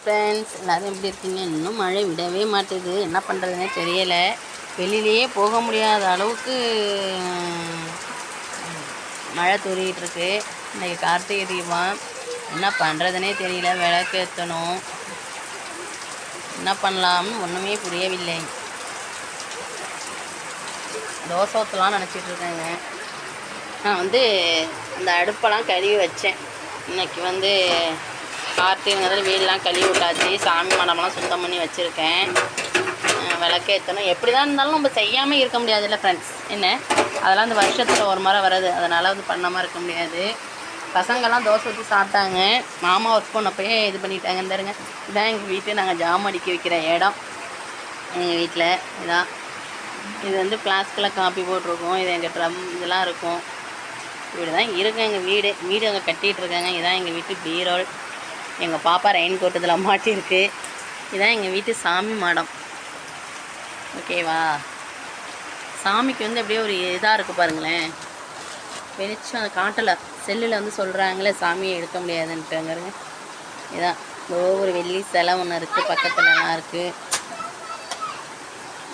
Friends எல்லோரும் எப்படி இருக்கீங்க? இன்னும் மழை விடவே மாட்டுது, என்ன பண்ணுறதுனே தெரியலை. வெளியிலேயே போக முடியாத அளவுக்கு மழை தூரிகிட்டு இருக்கு. இன்றைக்கி கார்த்திகை தீபம், என்ன பண்ணுறதுனே தெரியல. விளக்கு ஏற்றணும், என்ன பண்ணலாம்னு ஒன்றுமே புரியவில்லை. தோசை ஊற்றலாம்னு நினச்சிட்ருக்கேங்க. நான் அந்த அடுப்பெல்லாம் கழுவி வச்சேன். இன்றைக்கி கார்த்திகை வீடெலாம் கழுவி விட்டாச்சு. சாமி மடமெல்லாம் சுத்தம் பண்ணி வச்சுருக்கேன். விளக்கேற்றணும். எப்படி தான் இருந்தாலும் நம்ம செய்யாமல் இருக்க முடியாதுல்ல ஃப்ரெண்ட்ஸ். என்ன அதெல்லாம் இந்த வருஷத்தில் ஒரு முறை வர்றது, அதனால் பண்ணாமல் இருக்க முடியாது. பசங்கள்லாம் தோசை ஊற்றி சாப்பிட்டாங்க. மாமா ஒர்க் பண்ணப்போயே இது பண்ணிட்டாங்க. தருங்க, இதான் எங்கள் வீட்டு நாங்கள் ஜாம் அடிக்க வைக்கிற இடம். எங்கள் வீட்டில் இதான் இது பிளாஸ்கில் காப்பி போட்டிருக்கோம். இது எங்கள் ட்ரம் இதெல்லாம் இருக்கும். இப்படி தான் இருக்கும் எங்கள் வீடு அங்கே கட்டிகிட்டு இருக்காங்க. இதான் எங்கள் வீட்டு பீரோல். எங்கள் பாப்பா ரெயின் கோட் இதில் மாட்டியிருக்கு. இதான் எங்கள் வீட்டு சாமி மாடம். ஓகேவா? சாமிக்கு அப்படியே ஒரு இதாக இருக்குது பாருங்களேன். வெளிச்சம் அதை காட்டலை. செல்லில் சொல்கிறாங்களே சாமியை எடுக்க முடியாதுன்ட்டுங்கிறங்க. இதான் ஒரு வெள்ளி சிலை ஒன்று இருக்குது, பக்கத்துலலாம் இருக்குது,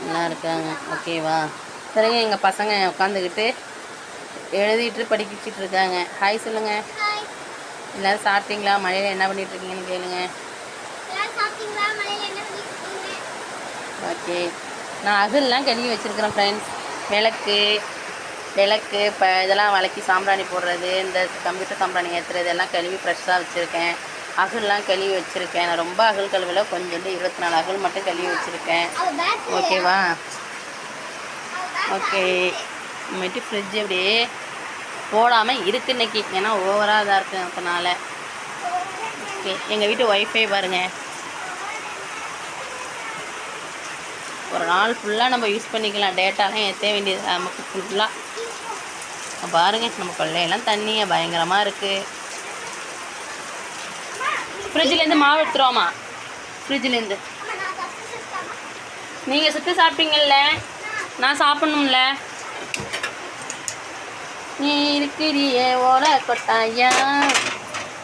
நல்லா இருக்காங்க. ஓகேவா? சரிங்க, எங்கள் பசங்க உட்காந்துக்கிட்டு எழுதிட்டு படிக்கிட்டு இருக்காங்க. ஹாய் சொல்லுங்கள். எல்லோரும் சாப்பிட்டீங்களா? மழையில் என்ன பண்ணிகிட்ருக்கீங்கன்னு கேளுங்க. ஓகே, நான் அகல்லாம் கழுவி வச்சுருக்கிறேன் ஃப்ரெண்ட்ஸ். விளக்கு இப்போ இதெல்லாம் வளக்கி சாம்பிராணி போடுறது, இந்த கம்ப்யூட்டர் சாம்பிராணி ஏற்றுறது எல்லாம் கழுவி ஃப்ரெஷ்ஷாக வச்சுருக்கேன். அகல்லாம் கழுவி வச்சுருக்கேன். நான் ரொம்ப அகல் கழுவில கொஞ்சோண்டு 24 அகல் மட்டும் கழுவி வச்சுருக்கேன். ஓகேவா? ஓகே, இனிமேட்டு ஃப்ரிட்ஜ் அப்படியே போடாமல் இருக்குது இன்றைக்கி, ஏன்னா ஓவராக இதாக இருக்குது. அதனால் ஓகே. எங்கள் வீட்டு ஒய்ஃபை பாருங்கள், ஒரு நாள் ஃபுல்லாக நம்ம யூஸ் பண்ணிக்கலாம். டேட்டாலாம் ஏற்ற வேண்டியது நமக்கு ஃபுல்லாக. பாருங்கள், நம்ம கொள்ளையெல்லாம் தண்ணியை பயங்கரமாக இருக்குது. ஃப்ரிட்ஜிலேருந்து மாவு எடுத்துருவோமா? ஃப்ரிட்ஜிலேருந்து நீங்கள் சுற்றி சாப்பிட்டீங்கல்ல, நான் சாப்பிட்ணும்ல. நீ இருக்கிறியே ஓல கொட்டாயா,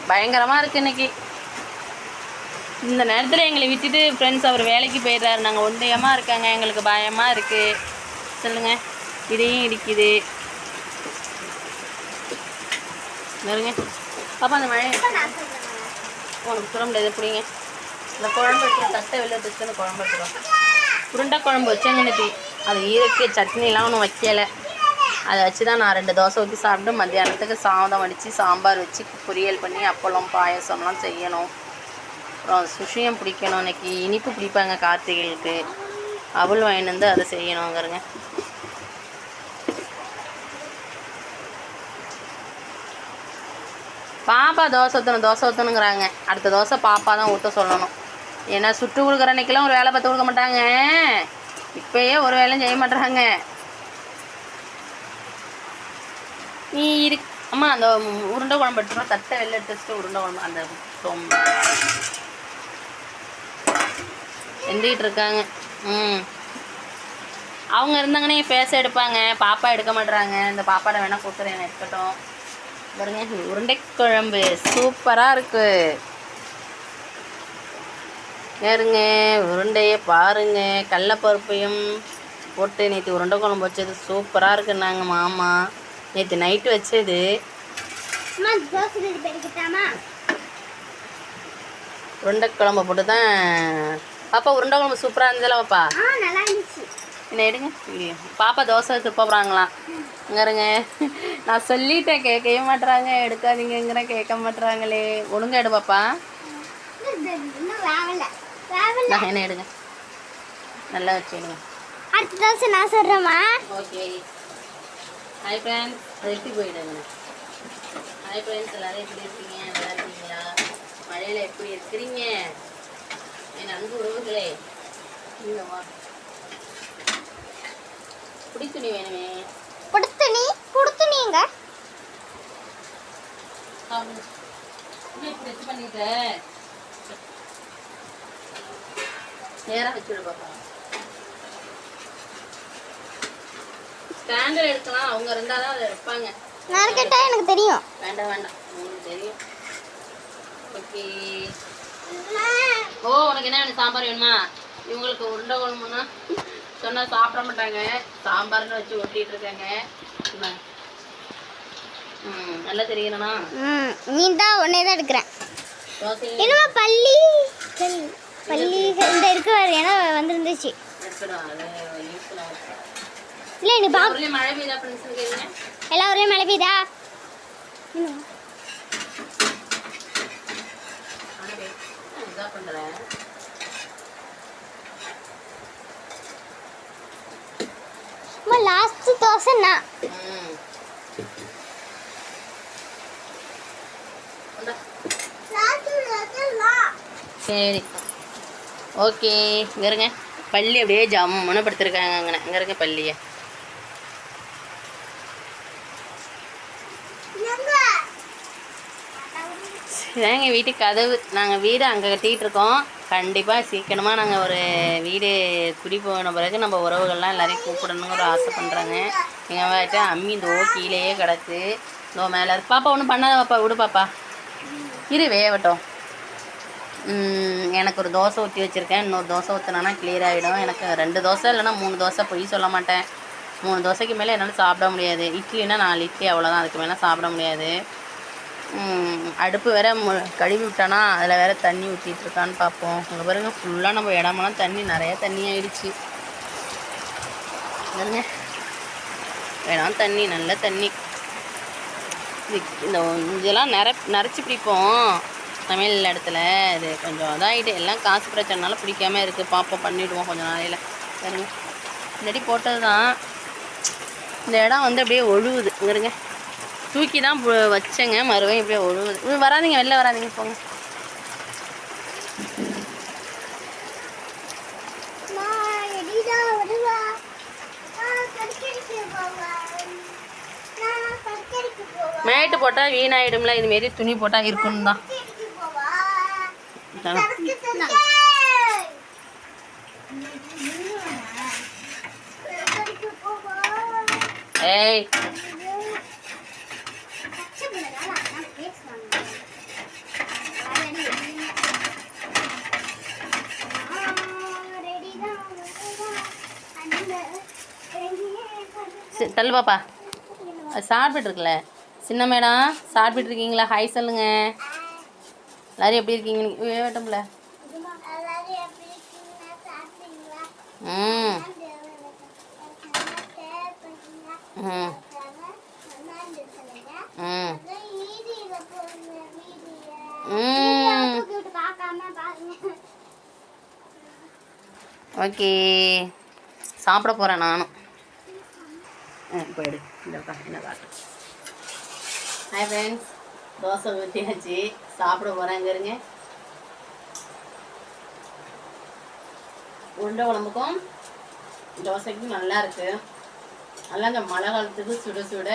பயங்கரமாக இருக்குது இன்றைக்கி. இந்த நேரத்தில் எங்களை விட்டுட்டு ஃப்ரெண்ட்ஸ் அவர் வேலைக்கு போயிடுறாரு. நாங்கள் ஒன்றியமாக இருக்காங்க, எங்களுக்கு பயமாக இருக்குது. சொல்லுங்கள், இதையும் இடிக்குது வருங்க. பாப்பா அந்த மழை உனக்கு சொல்ல முடியாது. பிடிங்க, இந்த குழம்பு வச்சு தட்டை வெளில வச்சுன்னு குழம்பு வச்சுருவோம். உருண்டை குழம்பு வச்சேங்க. அது இருக்கு, சட்னிலாம் ஒன்றும் வைக்கலை. அதை வச்சு தான் நான் 2 தோசை ஊற்றி சாப்பிட்டு மத்தியானத்துக்கு சாதம் வடித்து சாம்பார் வச்சு பொரியல் பண்ணி அப்பளம் பாயசம்லாம் செய்யணும். அப்புறம் சுஷியம் பிடிக்கணும். இன்றைக்கி இனிப்பு பிடிப்பாங்க கார்த்திகைக்கு. அவள் வாங்கிட்டு அதை செய்யணுங்கிறங்க. பாப்பா தோசை ஊற்றணுங்கிறாங்க. அடுத்த தோசை பாப்பா தான் ஊற்ற சொல்லணும். ஏன்னா சுட்டு கொடுக்குற அன்றைக்கெல்லாம் ஒரு வேலை பார்த்து கொடுக்க மாட்டாங்க. இப்போயே ஒரு வேலையும் செய்ய மாட்டுறாங்க. நீ அம்மா அந்த உருண்டை குழம்பு எடுத்துனா தட்டை வெளில எடுத்து வச்சுட்டு உருண்டை குழம்பு அந்த செஞ்சுக்கிட்டு இருக்காங்க. அவங்க இருந்தாங்கன்னா பேச எடுப்பாங்க. பாப்பா எடுக்க மாட்டுறாங்க. இந்த பாப்பாட வேணால் கொடுத்துறேன், இருக்கட்டும். பாருங்க, உருண்டை குழம்பு சூப்பராக இருக்குது. ஏறுங்க, உருண்டையை பாருங்க. கடலப்பருப்பையும் போட்டு நேற்று உருண்டை குழம்பு வச்சது சூப்பராக இருக்குன்னாங்க மாமா. நேற்று நைட்டு வச்சது. உருண்டை குழம்பு போட்டு தான் பாப்பா. உருண்டை குழம்பு சூப்பராக இருந்ததில்ல பாப்பா? என்ன எடுங்க, பாப்பா தோசை போகிறாங்களாம். இங்கருங்க, நான் சொல்லிட்டேன், கேட்கவே மாட்டுறாங்க. எடுக்காதீங்கிறேன், கேட்க மாட்டுறாங்களே. ஒழுங்கா எடு பாப்பா. நான் என்ன எடுங்க, நல்லா வச்சுடுங்க. அடுத்த தோசை நான் சொல்கிறேம்மா. ஓகே. ஹாய் ஃப்ரெண்ட்ஸ், அது எப்படி போயிடுங்க. ஹாய் ஃப்ரெண்ட்ஸ், எல்லோரும் எப்படி இருக்கீங்க? நல்லா இருக்கீங்களா? மழையில் எப்படி இருக்கிறீங்க என் அன்பு உறவுகளே? நீங்கள் வா, புடி துணி வேணுமே. கொடுத்துனீங்க இப்படி வச்சு பண்ணிட்ட நேராக வச்சுடு பாப்பா. ஸ்டாண்டர்ட் எடுக்கலாம், அவங்க இருந்தால் தான் அதை எடுப்பாங்க. நான் கேட்டால் எனக்கு தெரியும். வேண்டாம் உங்களுக்கு தெரியும். ஓகே. ஓ உனக்கு என்ன வேணும்? சாம்பார் வேணுமா? இவங்களுக்கு உருண்டை குழம்புன்னா சொன்னால் சாப்பிட மாட்டாங்க. சாம்பார்னு வச்சு ஒட்டிட்டு இருக்காங்க. நல்லா தெரியணும்னா நீ தான் ஒன்னே தான் எடுக்கிறேன். தோசை என்னமா பள்ளி பள்ளி இந்த இருக்கு வேறு ஏன்னா வந்துருந்துச்சு. இல்லை நீ ஊர்லேயே மழை பெய்யுதா ஃப்ரெண்ட்ஸ் கேட்குறேன். எல்லா ஊர்லேயும் மழை பெய்யுதா? இதாக பண்ணுறேன். லாஸ்ட் தோசை நான். சரி ஓகே. இங்கே இருங்க பள்ளி அப்படியே ஜம்முன்னு படுத்துருக்காங்க. அங்கே இங்கே இருங்க பள்ளியை. இதாங்க வீட்டுக்கு கதவு. நாங்கள் வீடு அங்கே கட்டிகிட்டு இருக்கோம். கண்டிப்பாக சீக்கிரமாக நாங்கள் ஒரு வீடு குடி போன பிறகு நம்ம உறவுகள்லாம் எல்லாரையும் கூப்பிடணுங்கிற ஒரு ஆசை பண்ணுறாங்க. எங்கள் வீட்டு அம்மி இந்த கீழேயே கிடக்கு. இதோ மேலே இருக்கு. பாப்பா ஒன்றும் பண்ணாத பாப்பா, விடு பாப்பா, இரு வேகட்டும். எனக்கு ஒரு தோசை ஊற்றி வச்சுருக்கேன். இன்னொரு தோசை ஊற்றினா கிளியர் ஆகிடும். எனக்கு 2 தோசை இல்லைனா 3 தோசை, பொய் சொல்ல மாட்டேன். 3 தோசைக்கு மேலே என்னால் சாப்பிட முடியாது. இட்லினா 4 இட்லி அவ்வளோதான், அதுக்கு மேலே சாப்பிட முடியாது. அடுப்பு வேற கழுவி விட்டானா அதில் வேற தண்ணி ஊற்றிட்டுருக்கான்னு பார்ப்போம். அங்கே பாருங்க ஃபுல்லாக நம்ம இடமெல்லாம் தண்ணி, நிறையா தண்ணி ஆயிடுச்சு. பாருங்க இடம் தண்ணி, நல்ல தண்ணி. இந்த இதெல்லாம் நிறச்சி பிடிப்போம் சமையல் இடத்துல. இது கொஞ்சம் இதாகிட்டு எல்லாம் காசு பிரச்சனைனால பிடிக்காமல் இருக்குது. பார்ப்போம், பண்ணிவிடுவோம் கொஞ்சம் நாளையில். பாருங்க இந்தடி போட்டது தான். இந்த இடம் வந்து அப்படியே ஒழுகுது. இங்கேருங்க தூக்கி தான் வச்சேங்க, மறுபடியும் இப்படியே ஒழுகுது. வராதிங்க, வெளில வராதிங்க, போங்க. மேட்டு போட்டால் வீணாயிடும்ல, இதுமாரி துணி போட்டால் இருக்குன்னு தான். ஏய் தள்ளு பாப்பா. சாப்பிட்டு இருக்குல்ல சின்ன மேடம், சாப்பிட்டு இருக்கீங்களா? ஹாய் சொல்லுங்க. எல்லாரும் எப்படி இருக்கீங்க? வேட்டம்ல ஓகே. சாப்பிட போகிறேன் நானும். போயிடு இந்த என்ன காட்டு. ஹாய் ஃப்ரெண்ட்ஸ், தோசை ஊற்றியாச்சு, சாப்பிட போகிறேன். இங்கே இருங்க. உருண்டை குழம்புக்கும் தோசைக்கும் நல்லா இருக்குது. நல்லா இந்த மழை காலத்துக்கு சுட சுட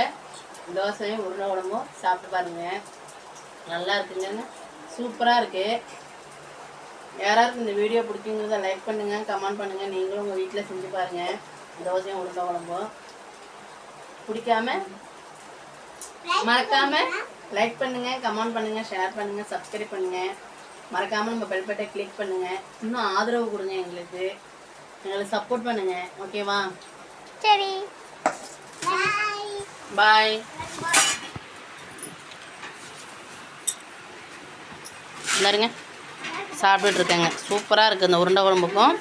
தோசையும் உருண்டை குழம்பும் சாப்பிட்டு பாருங்கள். நல்லா இருக்குங்க, சூப்பராக இருக்குது. யாராருக்கு இந்த வீடியோ பிடிக்குங்கிறத லைக் பண்ணுங்கள், கமெண்ட் பண்ணுங்கள். நீங்களும் உங்கள் வீட்டில் செஞ்சு பாருங்கள் தோசையும் உருண்டை குழம்பும். பிடிக்காம மறக்காமல் லைக் பண்ணுங்கள், கமெண்ட் பண்ணுங்கள், ஷேர் பண்ணுங்கள், சப்ஸ்கிரைப் பண்ணுங்கள். மறக்காமல் நம்ம பெல் பட்டனை கிளிக் பண்ணுங்கள். இன்னும் ஆதரவு கொடுங்க, எங்களுக்கு சப்போர்ட் பண்ணுங்கள். ஓகேவா? சரி, பாய். எல்லாருங்க சாப்பிட்டுட்டு இருக்கேங்க. சூப்பராக இருக்குது இந்த உருண்டை குழம்புக்கும்